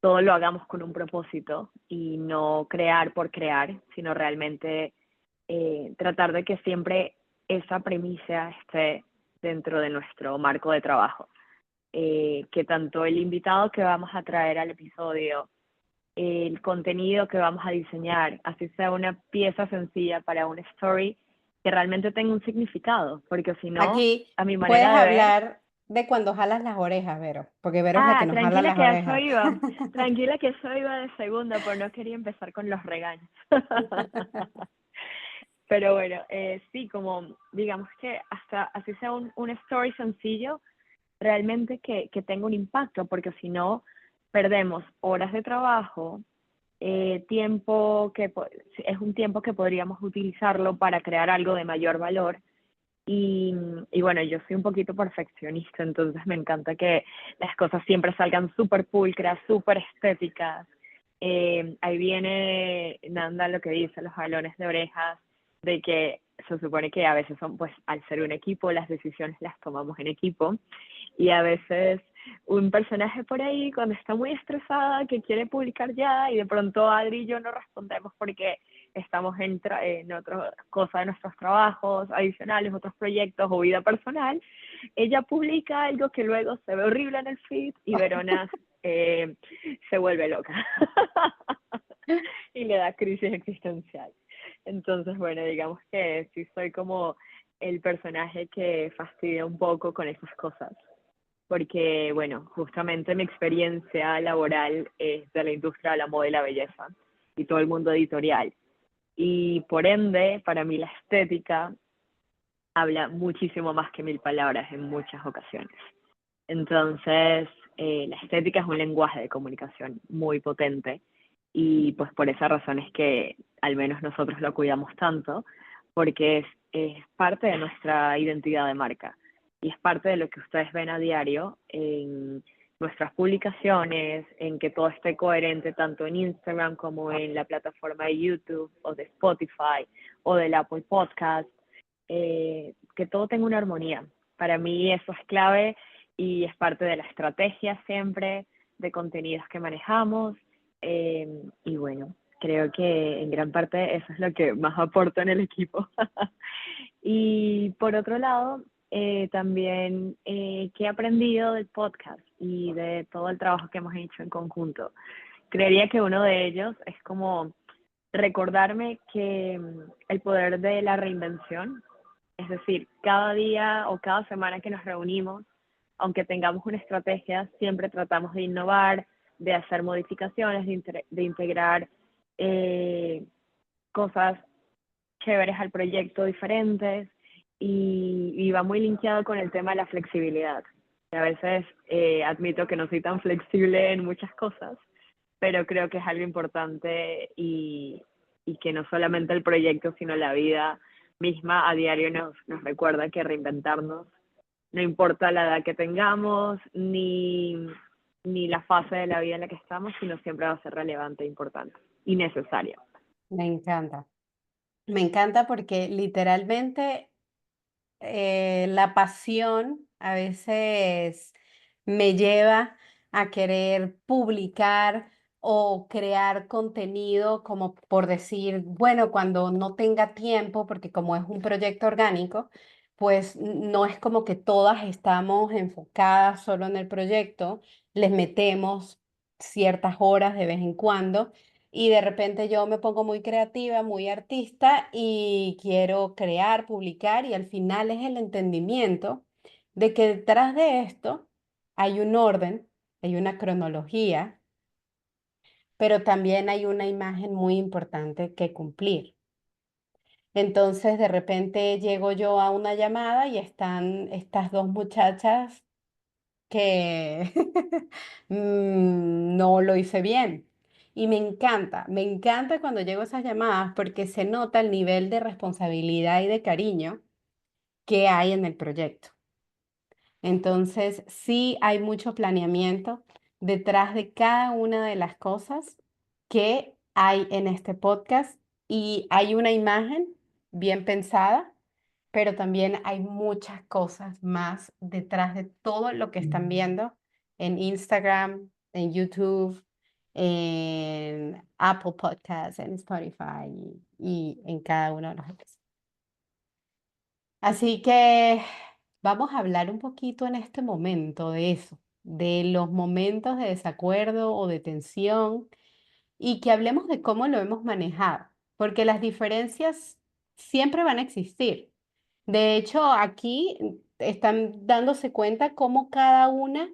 todo lo hagamos con un propósito y no crear por crear, sino realmente tratar de que siempre esa premisa esté dentro de nuestro marco de trabajo. Que tanto el invitado que vamos a traer al episodio, el contenido que vamos a diseñar, así sea una pieza sencilla para una story, que realmente tenga un significado, porque si no, Aquí a mi puedes manera de ver, hablar de cuando jalas las orejas, Vero, porque Vero es la que nos jala tranquila las que a eso orejas. iba, tranquila que eso iba de segunda, pero no quería empezar con los regaños. Pero bueno, sí, como digamos que hasta así sea un story sencillo, realmente que tenga un impacto, porque si no, perdemos horas de trabajo, tiempo que es un tiempo que podríamos utilizarlo para crear algo de mayor valor. Y bueno, yo soy un poquito perfeccionista, entonces me encanta que las cosas siempre salgan súper pulcras, súper estéticas. Ahí viene Nanda lo que dice, los jalones de orejas, de que se supone que a veces son, pues al ser un equipo, las decisiones las tomamos en equipo y a veces un personaje por ahí cuando está muy estresada que quiere publicar ya y de pronto Adri y yo no respondemos porque estamos en otra cosa de nuestros trabajos adicionales, otros proyectos o vida personal, ella publica algo que luego se ve horrible en el feed y Verona se vuelve loca y le da crisis existencial. Entonces, bueno, digamos que sí soy como el personaje que fastidia un poco con esas cosas porque, bueno, justamente mi experiencia laboral es de la industria de la moda y la belleza y todo el mundo editorial. Y por ende, para mí la estética habla muchísimo más que 1000 palabras en muchas ocasiones. Entonces, la estética es un lenguaje de comunicación muy potente y pues por esa razón es que al menos nosotros lo cuidamos tanto, porque es parte de nuestra identidad de marca y es parte de lo que ustedes ven a diario en nuestras publicaciones, en que todo esté coherente tanto en Instagram como en la plataforma de YouTube o de Spotify o del Apple Podcast, que todo tenga una armonía. Para mí eso es clave y es parte de la estrategia siempre de contenidos que manejamos. Y bueno, creo que en gran parte eso es lo que más aporta en el equipo. Y por otro lado, también que he aprendido del podcast y de todo el trabajo que hemos hecho en conjunto. Creería que uno de ellos es como recordarme que el poder de la reinvención, es decir, cada día o cada semana que nos reunimos, aunque tengamos una estrategia, siempre tratamos de innovar, de hacer modificaciones, de integrar eh, cosas chéveres al proyecto, diferentes, y va muy linkeado con el tema de la flexibilidad. A veces admito que no soy tan flexible en muchas cosas, pero creo que es algo importante y que no solamente el proyecto, sino la vida misma a diario nos recuerda que reinventarnos, no importa la edad que tengamos, ni la fase de la vida en la que estamos, sino siempre va a ser relevante, importante y necesaria. Me encanta. Me encanta porque literalmente la pasión a veces me lleva a querer publicar o crear contenido como por decir, bueno, cuando no tenga tiempo, porque como es un proyecto orgánico, pues no es como que todas estamos enfocadas solo en el proyecto, les metemos ciertas horas de vez en cuando y de repente yo me pongo muy creativa, muy artista y quiero crear, publicar y al final es el entendimiento de que detrás de esto hay un orden, hay una cronología, pero también hay una imagen muy importante que cumplir. Entonces de repente llego yo a una llamada y están estas dos muchachas que no lo hice bien. Y me encanta cuando llego a esas llamadas porque se nota el nivel de responsabilidad y de cariño que hay en el proyecto. Entonces, sí hay mucho planeamiento detrás de cada una de las cosas que hay en este podcast y hay una imagen bien pensada, pero también hay muchas cosas más detrás de todo lo que están viendo en Instagram, en YouTube, en Apple Podcasts, en Spotify y en cada uno de los episodios. Así que vamos a hablar un poquito en este momento de eso, de los momentos de desacuerdo o de tensión y que hablemos de cómo lo hemos manejado, porque las diferencias siempre van a existir. De hecho, aquí están dándose cuenta cómo cada una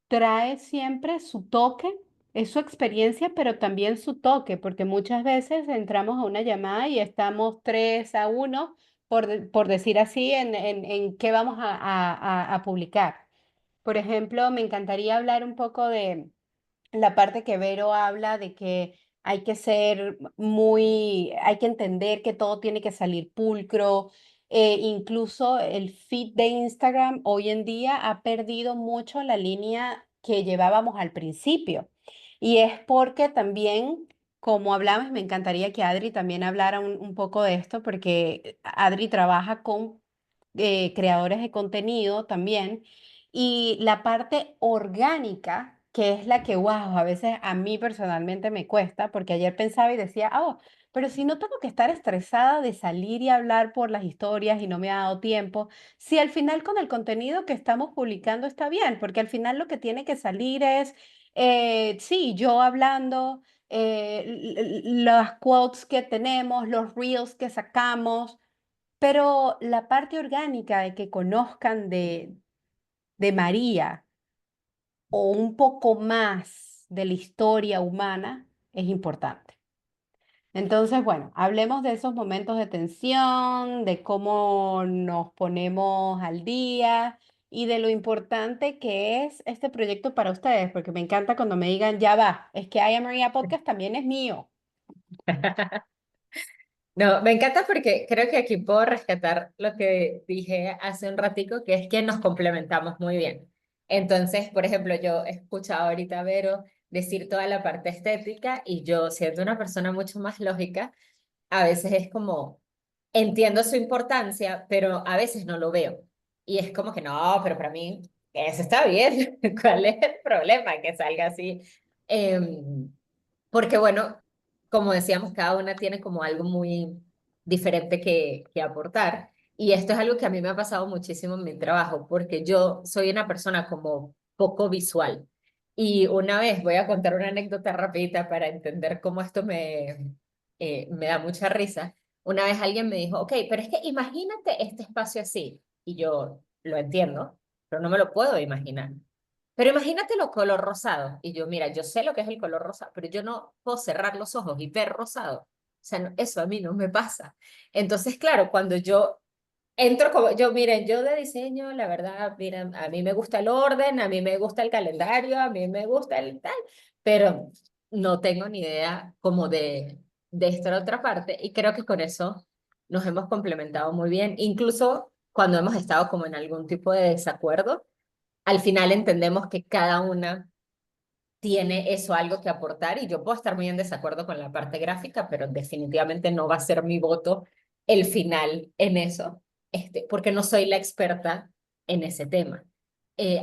trae siempre su toque, es su experiencia, pero también su toque, porque muchas veces entramos a una llamada y estamos 3-1, por decir así, en qué vamos a publicar. Por ejemplo, me encantaría hablar un poco de la parte que Vero habla de que hay que ser muy, hay que entender que todo tiene que salir pulcro. Incluso el feed de Instagram hoy en día ha perdido mucho la línea que llevábamos al principio. Y es porque también, como hablamos, me encantaría que Adri también hablara un poco de esto, porque Adri trabaja con creadores de contenido también y la parte orgánica, que es la que, wow, a veces a mí personalmente me cuesta, porque ayer pensaba y decía, oh, pero si no tengo que estar estresada de salir y hablar por las historias y no me ha dado tiempo, si al final con el contenido que estamos publicando está bien, porque al final lo que tiene que salir es, sí, yo hablando, las quotes que tenemos, los reels que sacamos, pero la parte orgánica de que conozcan de María o un poco más de la historia humana es importante. Entonces, bueno, hablemos de esos momentos de tensión, de cómo nos ponemos al día y de lo importante que es este proyecto para ustedes, porque me encanta cuando me digan, ya va, es que I Am Maria Podcast también es mío. No, me encanta porque creo que aquí puedo rescatar lo que dije hace un ratico, que es que nos complementamos muy bien. Entonces, por ejemplo, yo he escuchado ahorita a Vero decir toda la parte estética y yo, siendo una persona mucho más lógica, a veces es como, entiendo su importancia, pero a veces no lo veo. Y es como que no, pero para mí eso está bien. ¿Cuál es el problema? Que salga así. Porque bueno, como decíamos, cada una tiene como algo muy diferente que aportar. Y esto es algo que a mí me ha pasado muchísimo en mi trabajo, porque yo soy una persona como poco visual. Y una vez voy a contar una anécdota rapidita para entender cómo esto me da mucha risa. Una vez alguien me dijo, ok, pero es que imagínate este espacio así. Y yo lo entiendo, pero no me lo puedo imaginar. Pero imagínatelo color rosado. Y yo, mira, yo sé lo que es el color rosado, pero yo no puedo cerrar los ojos y ver rosado. O sea, eso a mí no me pasa. Entonces, claro, cuando yo entro como, yo, miren, yo de diseño, la verdad, miren, a mí me gusta el orden, a mí me gusta el calendario, a mí me gusta el tal, pero no tengo ni idea como de esta otra parte. Y creo que con eso nos hemos complementado muy bien, incluso cuando hemos estado como en algún tipo de desacuerdo al final entendemos que cada una tiene eso algo que aportar y yo puedo estar muy en desacuerdo con la parte gráfica, pero definitivamente no va a ser mi voto el final en eso, porque no soy la experta en ese tema.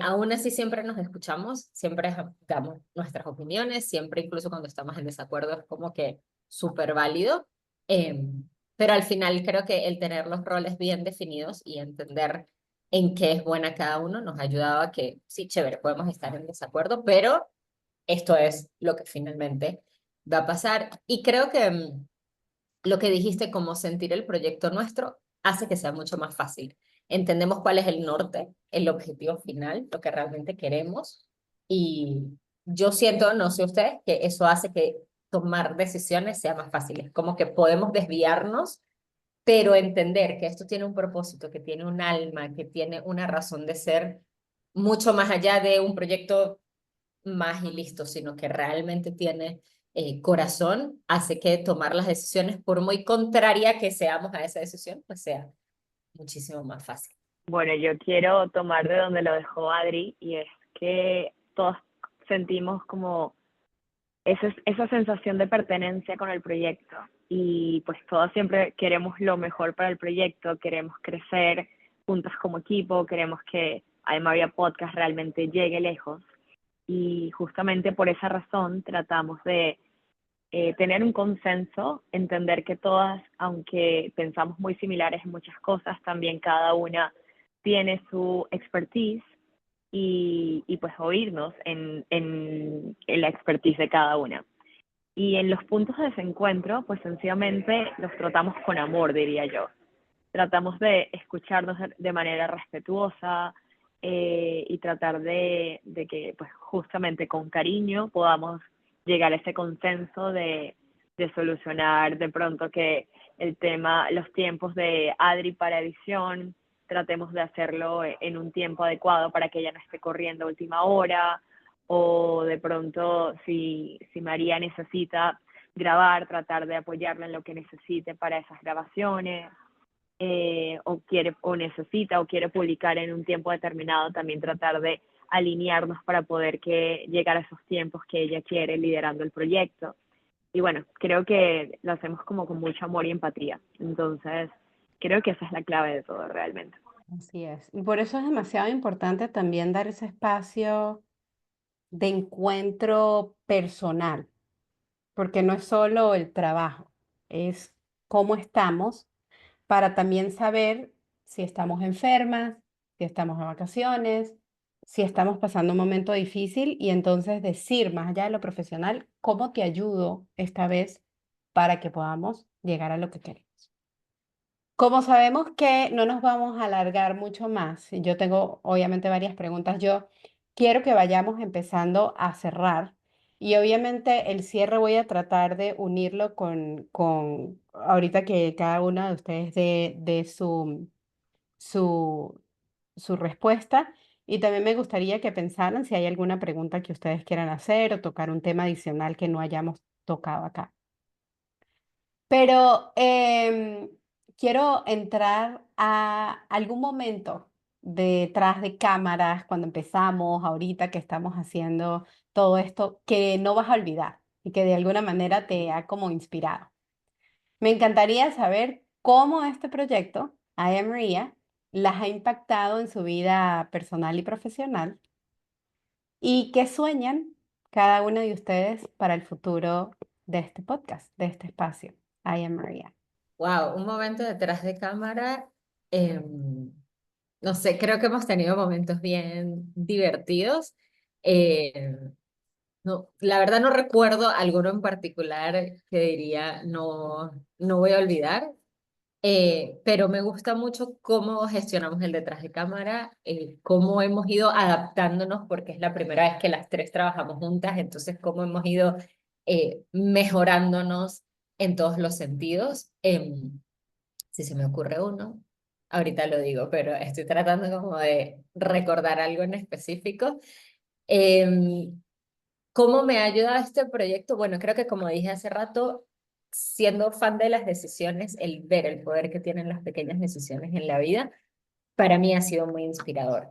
Aún así siempre nos escuchamos, siempre damos nuestras opiniones, siempre incluso cuando estamos en desacuerdo es como que súper válido, pero al final creo que el tener los roles bien definidos y entender en qué es buena cada uno nos ha ayudado a que, sí, chévere, podemos estar en desacuerdo, pero esto es lo que finalmente va a pasar. Y creo que lo que dijiste, como sentir el proyecto nuestro, hace que sea mucho más fácil. Entendemos cuál es el norte, el objetivo final, lo que realmente queremos. Y yo siento, no sé ustedes, que eso hace que tomar decisiones sea más fácil. Es como que podemos desviarnos, pero entender que esto tiene un propósito, que tiene un alma, que tiene una razón de ser mucho más allá de un proyecto más y listo, sino que realmente tiene corazón, hace que tomar las decisiones, por muy contraria que seamos a esa decisión, pues sea muchísimo más fácil. Bueno, yo quiero tomar de donde lo dejó Adri, y es que todos sentimos como esa sensación de pertenencia con el proyecto, y pues todos siempre queremos lo mejor para el proyecto, queremos crecer juntas como equipo, queremos que Maria Podcast realmente llegue lejos, y justamente por esa razón tratamos de tener un consenso, entender que todas, aunque pensamos muy similares en muchas cosas, también cada una tiene su expertise, y pues oírnos en la expertise de cada una. Y en los puntos de desencuentro, pues sencillamente los tratamos con amor, diría yo. Tratamos de escucharnos de manera respetuosa, y tratar de que, pues justamente con cariño podamos llegar a ese consenso de solucionar de pronto que el tema, los tiempos de Adri para edición, tratemos de hacerlo en un tiempo adecuado para que ella no esté corriendo a última hora, o de pronto si María necesita grabar, tratar de apoyarla en lo que necesite para esas grabaciones, o necesita o quiere publicar en un tiempo determinado, también tratar de alinearnos para poder llegar a esos tiempos que ella quiere liderando el proyecto. Y bueno, creo que lo hacemos como con mucho amor y empatía. Entonces, creo que esa es la clave de todo realmente. Así es. Y por eso es demasiado importante también dar ese espacio de encuentro personal, porque no es solo el trabajo, es cómo estamos para también saber si estamos enfermas, si estamos de vacaciones, si estamos pasando un momento difícil y entonces decir, más allá de lo profesional, cómo te ayudo esta vez para que podamos llegar a lo que queremos. Como sabemos que no nos vamos a alargar mucho más, y yo tengo obviamente varias preguntas, yo quiero que vayamos empezando a cerrar. Y obviamente el cierre voy a tratar de unirlo con ahorita que cada una de ustedes dé su, su respuesta. Y también me gustaría que pensaran si hay alguna pregunta que ustedes quieran hacer o tocar un tema adicional que no hayamos tocado acá. Pero quiero entrar a algún momento detrás de cámaras, cuando empezamos, ahorita que estamos haciendo todo esto, que no vas a olvidar y que de alguna manera te ha como inspirado. Me encantaría saber cómo este proyecto, I Am Maria, las ha impactado en su vida personal y profesional y qué sueñan cada una de ustedes para el futuro de este podcast, de este espacio, I Am Maria. Wow, un momento detrás de cámara. No sé, creo que hemos tenido momentos bien divertidos. No, la verdad no recuerdo alguno en particular que diría no voy a olvidar. Pero me gusta mucho cómo gestionamos el detrás de cámara, cómo hemos ido adaptándonos, porque es la primera vez que las tres trabajamos juntas, entonces cómo hemos ido mejorándonos en todos los sentidos. Si se me ocurre uno, ahorita lo digo, pero estoy tratando como de recordar algo en específico. Em, ¿Cómo me ha ayudado este proyecto? Bueno, creo que como dije hace rato, siendo fan de las decisiones, el ver el poder que tienen las pequeñas decisiones en la vida, para mí ha sido muy inspirador.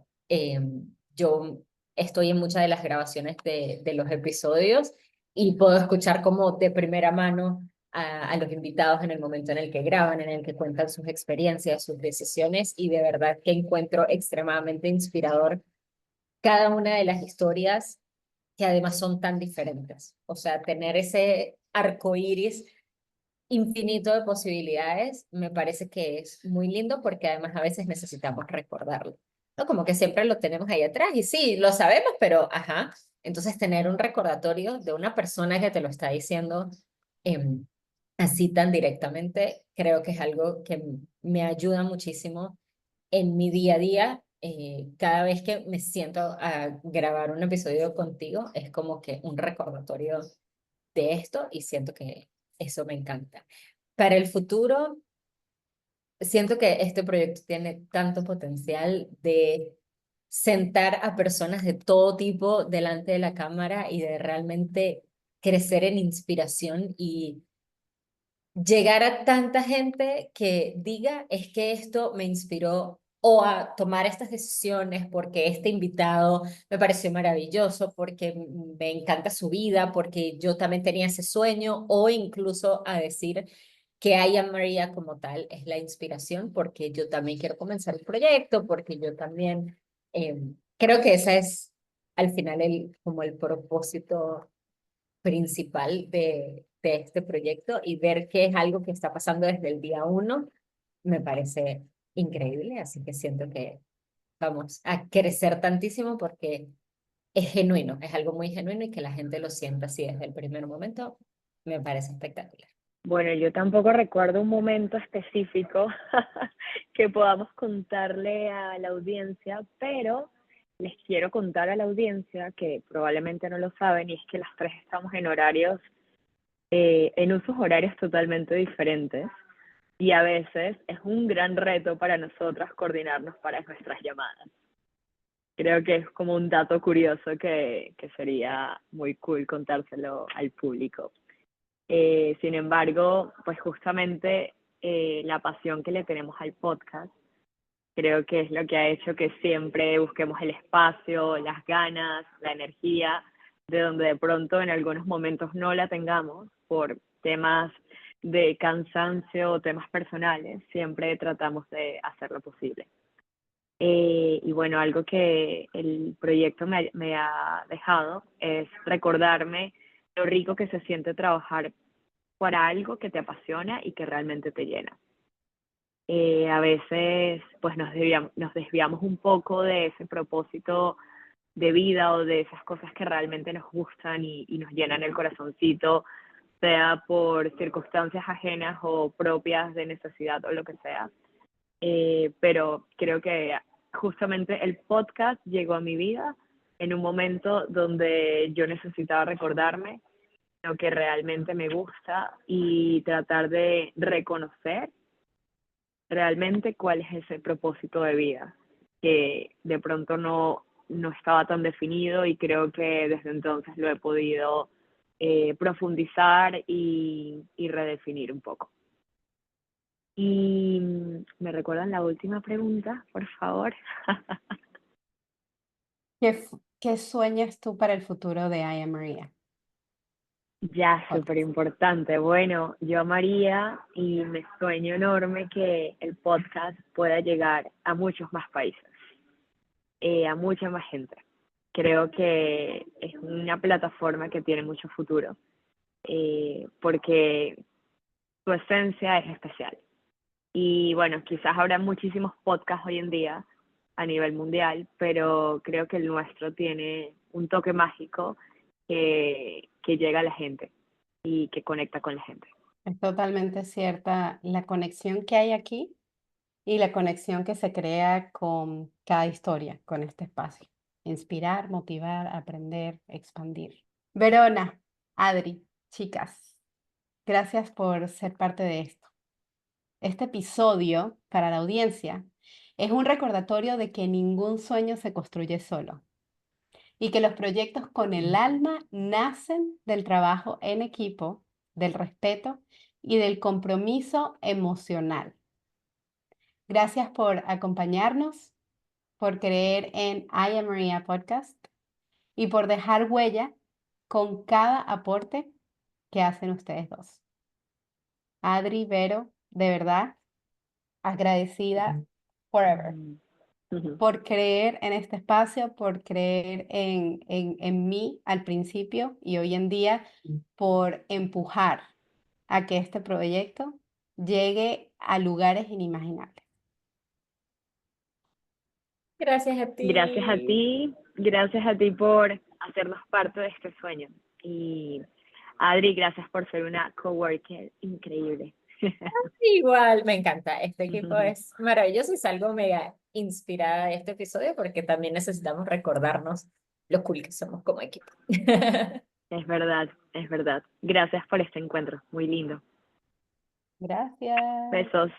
Yo estoy en muchas de las grabaciones de los episodios y puedo escuchar como de primera mano a los invitados en el momento en el que graban, en el que cuentan sus experiencias, sus decisiones, y de verdad que encuentro extremadamente inspirador cada una de las historias que además son tan diferentes. O sea, tener ese arco iris infinito de posibilidades me parece que es muy lindo, porque además a veces necesitamos recordarlo, ¿no? Como que siempre lo tenemos ahí atrás y sí, lo sabemos, pero ajá. Entonces tener un recordatorio de una persona que te lo está diciendo em, así tan directamente, creo que es algo que me ayuda muchísimo en mi día a día. Cada vez que me siento a grabar un episodio contigo, es como que un recordatorio de esto, y siento que eso me encanta. Para el futuro, siento que este proyecto tiene tanto potencial de sentar a personas de todo tipo delante de la cámara y de realmente crecer en inspiración y llegar a tanta gente que diga, es que esto me inspiró o a tomar estas decisiones porque este invitado me pareció maravilloso, porque me encanta su vida, porque yo también tenía ese sueño, o incluso a decir que I Am Maria como tal es la inspiración porque yo también quiero comenzar el proyecto, porque yo también creo que esa es al final como el propósito principal de este proyecto, y ver que es algo que está pasando desde el día uno, me parece increíble. Así que siento que vamos a crecer tantísimo porque es genuino, es algo muy genuino, y que la gente lo sienta así desde el primer momento, me parece espectacular. Bueno, yo tampoco recuerdo un momento específico que podamos contarle a la audiencia, pero les quiero contar a la audiencia que probablemente no lo saben, y es que las tres estamos en horarios, en usos horarios totalmente diferentes, y a veces es un gran reto para nosotras coordinarnos para nuestras llamadas. Creo que es como un dato curioso que sería muy cool contárselo al público. Sin embargo, pues justamente la pasión que le tenemos al podcast creo que es lo que ha hecho que siempre busquemos el espacio, las ganas, la energía, de donde de pronto en algunos momentos no la tengamos por temas de cansancio o temas personales, siempre tratamos de hacer lo posible. Y bueno, algo que el proyecto me ha dejado es recordarme lo rico que se siente trabajar para algo que te apasiona y que realmente te llena. A veces pues nos desviamos un poco de ese propósito de vida o de esas cosas que realmente nos gustan y nos llenan el corazoncito, sea por circunstancias ajenas o propias de necesidad o lo que sea. Pero creo que justamente el podcast llegó a mi vida en un momento donde yo necesitaba recordarme lo que realmente me gusta y tratar de reconocer realmente cuál es ese propósito de vida, que de pronto no estaba tan definido y creo que desde entonces lo he podido profundizar y redefinir un poco. Y me recuerdan la última pregunta, por favor. ¿Qué sueñas tú para el futuro de I Am María Ya, súper Podcast? importante. Bueno, yo amaría y me sueño enorme que el podcast pueda llegar a muchos más países, a mucha más gente. Creo que es una plataforma que tiene mucho futuro, porque su esencia es especial. Y bueno, quizás habrá muchísimos podcasts hoy en día a nivel mundial, pero creo que el nuestro tiene un toque mágico que llega a la gente y que conecta con la gente. Es totalmente cierta la conexión que hay aquí y la conexión que se crea con cada historia, con este espacio. Inspirar, motivar, aprender, expandir. Verona, Adri, chicas, gracias por ser parte de esto. Este episodio, para la audiencia, es un recordatorio de que ningún sueño se construye solo y que los proyectos con el alma nacen del trabajo en equipo, del respeto y del compromiso emocional. Gracias por acompañarnos, por creer en I Am Maria Podcast y por dejar huella con cada aporte que hacen ustedes dos. Adri, Vero, de verdad, agradecida forever por creer en este espacio, por creer en mí al principio y hoy en día, por empujar a que este proyecto llegue a lugares inimaginables. Gracias a ti. Gracias a ti por hacernos parte de este sueño. Y Adri, gracias por ser una coworker increíble. Igual, me encanta. Este equipo es maravilloso y salgo mega inspirada de este episodio porque también necesitamos recordarnos lo cool que somos como equipo. Es verdad, es verdad. Gracias por este encuentro, muy lindo. Gracias. Besos.